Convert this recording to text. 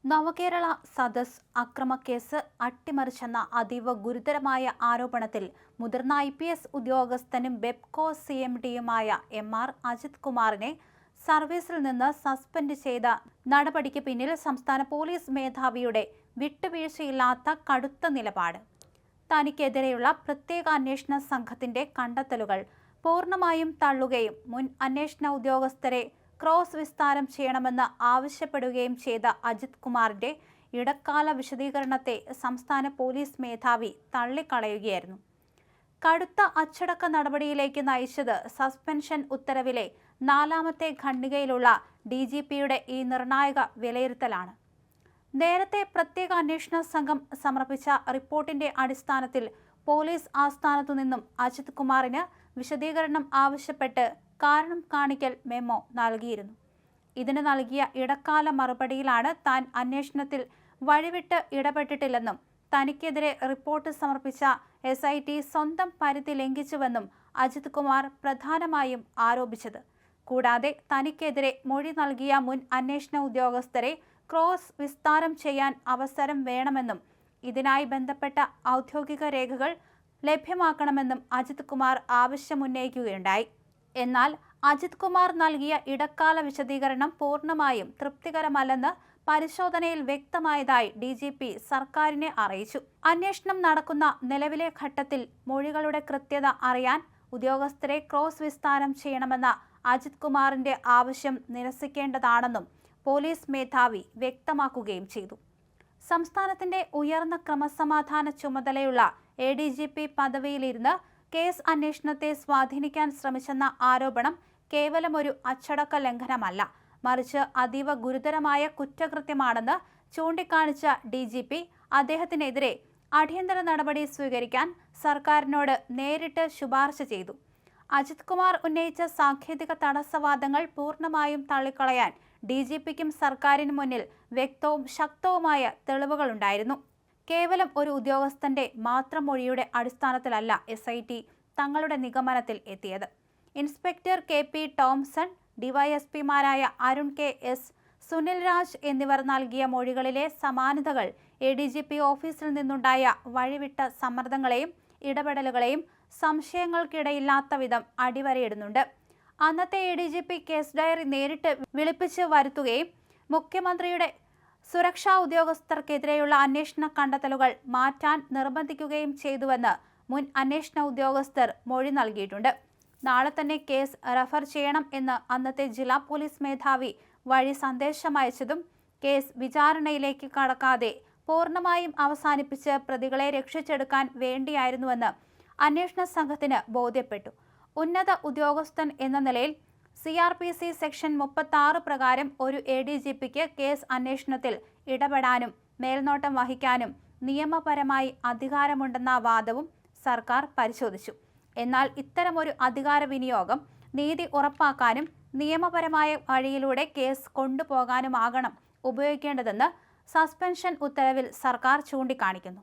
നവകേരള സദസ് അക്രമക്കേസ് അട്ടിമറിച്ചെന്ന അതീവ ഗുരുതരമായ ആരോപണത്തിൽ മുതിർന്ന IPS ഉദ്യോഗസ്ഥനും ബെപ്കോ CMDയുമായ MR അജിത് കുമാറിനെ സർവീസിൽ നിന്ന് സസ്പെൻഡ് ചെയ്ത നടപടിക്ക് പിന്നിൽ സംസ്ഥാന പോലീസ് മേധാവിയുടെ വിട്ടുവീഴ്ചയില്ലാത്ത കടുത്ത നിലപാട്. തനിക്കെതിരെയുള്ള പ്രത്യേക അന്വേഷണ സംഘത്തിന്റെ കണ്ടെത്തലുകൾ പൂർണ്ണമായും തള്ളുകയും മുൻ അന്വേഷണ ഉദ്യോഗസ്ഥരെ ക്രോസ് വിസ്താരം ചെയ്യണമെന്ന് ആവശ്യപ്പെടുകയും ചെയ്ത അജിത് കുമാറിന്റെ ഇടക്കാല വിശദീകരണത്തെ സംസ്ഥാന പോലീസ് മേധാവി തള്ളിക്കളയുകയായിരുന്നു. കടുത്ത അച്ചടക്ക നടപടിയിലേക്ക് നയിച്ചത് സസ്പെൻഷൻ ഉത്തരവിലെ 4ാമത്തെ ഖണ്ഡികയിലുള്ള DGPയുടെ ഈ നിർണായക വിലയിരുത്തലാണ്. നേരത്തെ പ്രത്യേക അന്വേഷണ സംഘം സമർപ്പിച്ച റിപ്പോർട്ടിന്റെ അടിസ്ഥാനത്തിൽ പോലീസ് ആസ്ഥാനത്തു നിന്നും അജിത് കുമാറിന് വിശദീകരണം ആവശ്യപ്പെട്ട് കാരണം കാണിക്കൽ മെമ്മോ നൽകിയിരുന്നു. ഇതിന് നൽകിയ ഇടക്കാല മറുപടിയിലാണ് താൻ അന്വേഷണത്തിൽ വഴിവിട്ട് ഇടപെട്ടിട്ടില്ലെന്നും തനിക്കെതിരെ റിപ്പോർട്ട് സമർപ്പിച്ച SIT സ്വന്തം പരിധി ലംഘിച്ചുവെന്നും അജിത് കുമാർ പ്രധാനമായും ആരോപിച്ചത്. കൂടാതെ തനിക്കെതിരെ മൊഴി നൽകിയ മുൻ അന്വേഷണ ഉദ്യോഗസ്ഥരെ ക്രോസ് വിസ്താരം ചെയ്യാൻ അവസരം വേണമെന്നും ഇതിനായി ബന്ധപ്പെട്ട ഔദ്യോഗിക രേഖകൾ ലഭ്യമാക്കണമെന്നും അജിത് കുമാർ ആവശ്യമുന്നയിക്കുകയുണ്ടായി. എന്നാൽ അജിത് കുമാർ നൽകിയ ഇടക്കാല വിശദീകരണം പൂർണ്ണമായും തൃപ്തികരമല്ലെന്ന് പരിശോധനയിൽ വ്യക്തമായതായി DGP സർക്കാരിനെ അറിയിച്ചു. അന്വേഷണം നടക്കുന്ന നിലവിലെ ഘട്ടത്തിൽ മൊഴികളുടെ കൃത്യത അറിയാൻ ഉദ്യോഗസ്ഥരെ ക്രോസ് വിസ്താരം ചെയ്യണമെന്ന അജിത് കുമാറിന്റെ ആവശ്യം നിരസിക്കേണ്ടതാണെന്നും പോലീസ് മേധാവി വ്യക്തമാക്കുകയും ചെയ്തു. സംസ്ഥാനത്തിന്റെ ഉയർന്ന ക്രമസമാധാന ചുമതലയുള്ള ADGP പദവിയിലിരുന്ന് കേസ് അന്വേഷണത്തെ സ്വാധീനിക്കാൻ ശ്രമിച്ചെന്ന ആരോപണം കേവലമൊരു അച്ചടക്ക ലംഘനമല്ല, മറിച്ച് അതീവ ഗുരുതരമായ കുറ്റകൃത്യമാണെന്ന് ചൂണ്ടിക്കാണിച്ച DGP അദ്ദേഹത്തിനെതിരെ അടിയന്തര നടപടി സ്വീകരിക്കാൻ സർക്കാരിനോട് നേരിട്ട് ശുപാർശ ചെയ്തു. അജിത് കുമാർ ഉന്നയിച്ച സാങ്കേതിക തടസ്സവാദങ്ങൾ പൂർണ്ണമായും തള്ളിക്കളയാൻ DGPക്കും സർക്കാരിന് മുന്നിൽ വ്യക്തവും ശക്തവുമായ തെളിവുകളുണ്ടായിരുന്നു. കേവലം ഒരു ഉദ്യോഗസ്ഥന്റെ മാത്രം മൊഴിയുടെ അടിസ്ഥാനത്തിലല്ല SIT തങ്ങളുടെ നിഗമനത്തിൽ എത്തിയത്. ഇൻസ്പെക്ടർ KP ടോംസൺ, DYSPമാരായ അരുൺ KS, സുനിൽ രാജ് എന്നിവർ നൽകിയ മൊഴികളിലെ സമാനതകൾ ADGP ഓഫീസിൽ നിന്നുണ്ടായ വഴിവിട്ട സമ്മർദ്ദങ്ങളെയും ഇടപെടലുകളെയും സംശയങ്ങൾക്കിടയില്ലാത്ത വിധം അടിവരയിടുന്നുണ്ട്. അന്നത്തെ ADGP കേസ് ഡയറി നേരിട്ട് വിളിപ്പിച്ച് വരുത്തുകയും മുഖ്യമന്ത്രിയുടെ സുരക്ഷാ ഉദ്യോഗസ്ഥർക്കെതിരെയുള്ള അന്വേഷണ കണ്ടെത്തലുകൾ മാറ്റാൻ നിർബന്ധിക്കുകയും ചെയ്തുവെന്ന് മുൻ അന്വേഷണ ഉദ്യോഗസ്ഥർ മൊഴി നൽകിയിട്ടുണ്ട്. നാളെ തന്നെ കേസ് റഫർ ചെയ്യണം എന്ന് അന്നത്തെ ജില്ലാ പോലീസ് മേധാവി വഴി സന്ദേശമയച്ചതും കേസ് വിചാരണയിലേക്ക് കടക്കാതെ പൂർണ്ണമായും അവസാനിപ്പിച്ച് പ്രതികളെ രക്ഷിച്ചെടുക്കാൻ വേണ്ടിയായിരുന്നുവെന്ന് അന്വേഷണ സംഘത്തിന് ബോധ്യപ്പെട്ടു. ഉന്നത ഉദ്യോഗസ്ഥൻ എന്ന നിലയിൽ CRPC സെക്ഷൻ 36 പ്രകാരം ഒരു ADGPക്ക് കേസ് അന്വേഷണത്തിൽ ഇടപെടാനും മേൽനോട്ടം വഹിക്കാനും നിയമപരമായി അധികാരമുണ്ടെന്ന വാദവും സർക്കാർ പരിശോധിച്ചു. എന്നാൽ ഇത്തരമൊരു അധികാര വിനിയോഗം നീതി ഉറപ്പാക്കാനും നിയമപരമായ വഴിയിലൂടെ കേസ് കൊണ്ടുപോകാനുമാകണം ഉപയോഗിക്കേണ്ടതെന്ന് സസ്പെൻഷൻ ഉത്തരവിൽ സർക്കാർ ചൂണ്ടിക്കാണിക്കുന്നു.